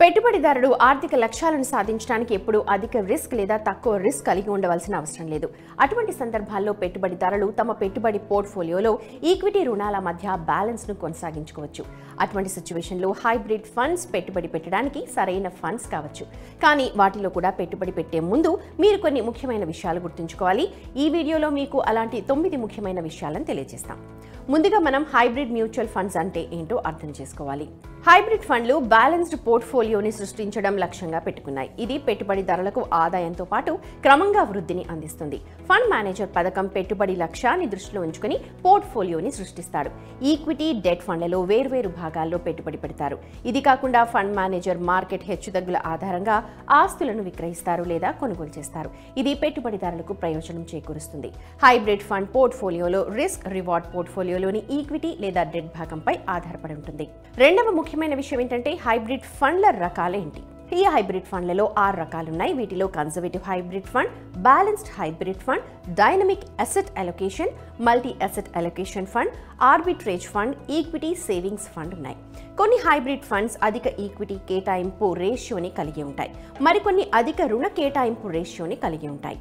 పెట్టుబడిదారుడు ఆర్థిక లక్ష్యాలను సాధించడానికి ఎప్పుడూ అధిక రిస్క్ లేదా తక్కువ రిస్క్ కలిగి ఉండవలసిన అవసరం లేదు. అటువంటి సందర్భాల్లో పెట్టుబడిదారులు తమ పెట్టుబడి పోర్ట్ఫోలియోలో ఈక్విటీ రుణాల మధ్య బ్యాలెన్స్ను కొనసాగించుకోవచ్చు. అటువంటి సిచ్యువేషన్లో హైబ్రిడ్ ఫండ్స్ పెట్టుబడి పెట్టడానికి సరైన ఫండ్స్ కావచ్చు. కానీ వాటిలో కూడా పెట్టుబడి పెట్టే ముందు మీరు కొన్ని ముఖ్యమైన విషయాలు గుర్తుంచుకోవాలి. ఈ వీడియోలో మీకు అలాంటి 9 ముఖ్యమైన విషయాలను తెలియజేస్తాం. ముందుగా మనం హైబ్రిడ్ మ్యూచువల్ ఫండ్స్ అంటే ఏంటో అర్థం చేసుకోవాలి. హైబ్రిడ్ ఫండ్లు బ్యాలెన్స్డ్ పోర్ట్ఫోలియోని సృష్టించడం లక్ష్యంగా పెట్టుకున్నాయి. ఇది పెట్టుబడిదారులకు ఆదాయంతో పాటు క్రమంగా వృద్ధిని అందిస్తుంది. ఫండ్ మేనేజర్ పథకం పెట్టుబడి లక్ష్యాన్ని దృష్టిలో ఉంచుకుని పోర్ట్ఫోలియోని సృష్టిస్తాడు. ఈక్విటీ, డెట్ ఫండ్లలో వేర్వేరు భాగాల్లో పెట్టుబడి పెడతారు. ఇది కాకుండా ఫండ్ మేనేజర్ మార్కెట్ హెచ్చుతగ్గుల ఆధారంగా ఆస్తులను విక్రయిస్తారు లేదా కొనుగోలు చేస్తారు. ఇది పెట్టుబడిదారులకు ప్రయోజనం చేకూరుస్తుంది. హైబ్రిడ్ ఫండ్ పోర్ట్ఫోలియోలో రిస్క్ రివార్డ్ పోర్ట్ఫోలియోలోని ఈక్విటీ లేదా డెట్ భాగంపై ఆధారపడి ఉంటుంది. రెండవ ముఖ్యమైన విషయం ఏంటంటే హైబ్రిడ్ ఫండ్ల రకాలేంటి. ఈ హైబ్రిడ్ ఫండ్లలో 6 రకాలున్నాయి. వీటిలో conservative hybrid fund, balanced hybrid fund, dynamic asset allocation, multi asset allocation fund, arbitrage fund, equity savings fund ఉన్నాయి. కొన్ని హైబ్రిడ్ ఫండ్స్ అధిక ఈక్విటీ కేటాయింపు రేషియోని కలిగి ఉంటాయి. మరికొన్ని అధిక రుణ కేటాయింపు రేషియోని కలిగి ఉంటాయి.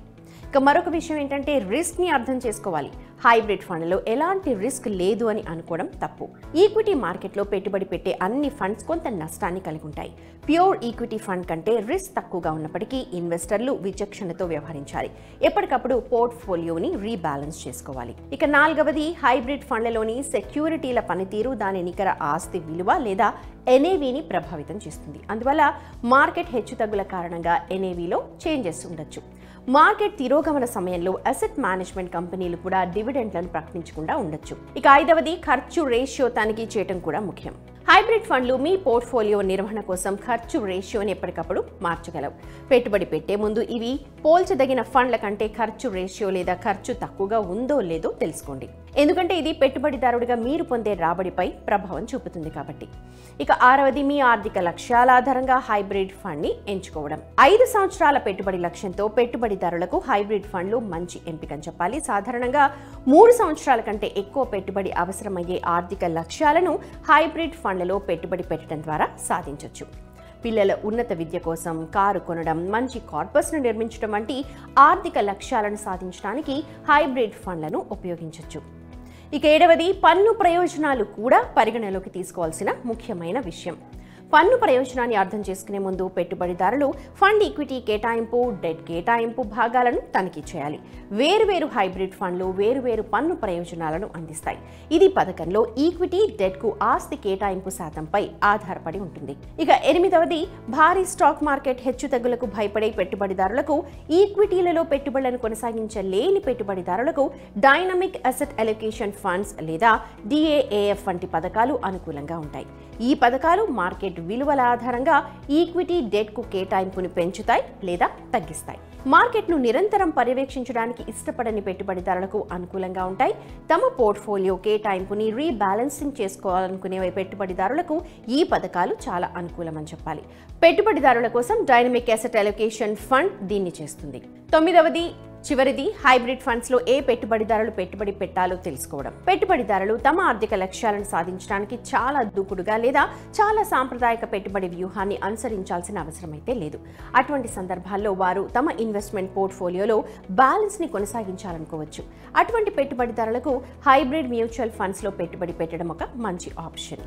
ఇక మరొక విషయం ఏంటంటే రిస్క్ ని అర్థం చేసుకోవాలి. హైబ్రిడ్ ఫండ్లలో ఎలాంటి రిస్క్ లేదు అని అనుకోవడం తప్పు. ఈక్విటీ మార్కెట్లో పెట్టుబడి పెట్టే అన్ని ఫండ్స్ కొంత నష్టాన్ని కలిగి ఉంటాయి. ప్యూర్ ఈక్విటీ ఫండ్ కంటే రిస్క్ తక్కువగా ఉన్నప్పటికీ ఇన్వెస్టర్లు విచక్షణతో వ్యవహరించాలి. ఎప్పటికప్పుడు పోర్ట్ఫోలియోని రీబ్యాలెన్స్ చేసుకోవాలి. ఇక 4వది హైబ్రిడ్ ఫండ్లలోని సెక్యూరిటీల పనితీరు దాని నికర ఆస్తి విలువ లేదా ఎన్ఏవిని ప్రభావితం చేస్తుంది. అందువల్ల మార్కెట్ హెచ్చుతగ్గుల కారణంగా ఎన్ఏవిలో చేంజెస్ ఉండొచ్చు. మార్కెట్ తిరోగమన సమయంలో అసెట్ మేనేజ్మెంట్ కంపెనీలు కూడా డివిడెండ్లను ప్రకటించకుండా ఉండొచ్చు. ఇక 5వది ఖర్చు రేషియో తనిఖీ చేయడం కూడా ముఖ్యం. హైబ్రిడ్ ఫండ్లు మీ పోర్ట్ఫోలియో నిర్వహణ కోసం ఖర్చు రేషియోని ఎప్పటికప్పుడు మార్చగలవు. పెట్టుబడి పెట్టే ముందు ఇవి పోల్చదగిన ఫండ్ల కంటే ఖర్చు రేషియో లేదా ఖర్చు తక్కువగా ఉందో లేదో తెలుసుకోండి. ఎందుకంటే ఇది పెట్టుబడిదారుడిగా మీరు పొందే రాబడిపై ప్రభావం చూపుతుంది కాబట్టి. ఇక 6వది మీ ఆర్థిక లక్ష్యాల ఆధారంగా హైబ్రిడ్ ఫండ్ ని ఎంచుకోవడం. 5 సంవత్సరాల పెట్టుబడి లక్ష్యంతో పెట్టుబడిదారులకు హైబ్రిడ్ ఫండ్లు మంచి ఎంపికని చెప్పాలి. సాధారణంగా 3 సంవత్సరాల కంటే ఎక్కువ పెట్టుబడి అవసరమయ్యే ఆర్థిక లక్ష్యాలను హైబ్రిడ్ ఫండ్లలో పెట్టుబడి పెట్టడం ద్వారా సాధించవచ్చు. పిల్లల ఉన్నత విద్య కోసం, కారు కొనడం, మంచి కార్పస్ను నిర్మించడం వంటి ఆర్థిక లక్ష్యాలను సాధించడానికి హైబ్రిడ్ ఫండ్లను ఉపయోగించవచ్చు. ఇక 7వది పన్ను ప్రయోజనాలు కూడా పరిగణలోకి తీసుకోవాల్సిన ముఖ్యమైన విషయం. పన్ను ప్రయోజనాన్ని అర్థం చేసుకునే ముందు పెట్టుబడిదారులు ఫండ్ ఈక్విటీ కేటాయింపు, డెట్ కేటాయింపు భాగాలను తనిఖీ చేయాలి. వేరువేరు హైబ్రిడ్ ఫండ్లు వేరువేరు పన్ను ప్రయోజనాలను అందిస్తాయి. ఇది పథకంలో ఈక్విటీ, డెట్కు ఆస్తి కేటాయింపు శాతంపై ఆధారపడి ఉంటుంది. ఇక 8వది భారీ స్టాక్ మార్కెట్ హెచ్చుతగ్గులకు భయపడే పెట్టుబడిదారులకు, ఈక్విటీలలో పెట్టుబడులను కొనసాగించలేని పెట్టుబడిదారులకు డైనమిక్ అసెట్ అలొకేషన్ ఫండ్స్ లేదా DAAF వంటి పథకాలు అనుకూలంగా ఉంటాయి. ఈ పథకాలు మార్కెట్ విలువల ఆధారంగా ఈక్విటీ, డెట్కు కేటాయింపుని పెంచుతాయి లేదా తగ్గిస్తాయి. మార్కెట్ను నిరంతరం పర్యవేక్షించడానికి ఇష్టపడని పెట్టుబడిదారులకు అనుకూలంగా ఉంటాయి. తమ పోర్ట్ఫోలియో కేటాయింపుని రీబ్యాలెన్సింగ్ చేసుకోవాలనుకునే పెట్టుబడిదారులకు ఈ పథకాలు చాలా అనుకూలమని చెప్పాలి. పెట్టుబడిదారుల కోసం డైనమిక్ అసెట్ అలొకేషన్ ఫండ్ దీన్ని చేస్తుంది. 9వది చివరిది హైబ్రిడ్ ఫండ్స్ లో ఏ పెట్టుబడిదారులు పెట్టుబడి పెట్టాలో తెలుసుకోవడం. పెట్టుబడిదారులు తమ ఆర్థిక లక్ష్యాలను సాధించడానికి చాలా దూకుడుగా లేదా చాలా సాంప్రదాయక పెట్టుబడి వ్యూహాన్ని అనుసరించాల్సిన అవసరం అయితే లేదు. అటువంటి సందర్భాల్లో వారు తమ ఇన్వెస్ట్మెంట్ పోర్ట్ఫోలియోలో బ్యాలెన్స్ ని కొనసాగించాలనుకోవచ్చు. అటువంటి పెట్టుబడిదారులకు హైబ్రిడ్ మ్యూచువల్ ఫండ్స్ లో పెట్టుబడి పెట్టడం ఒక మంచి ఆప్షన్.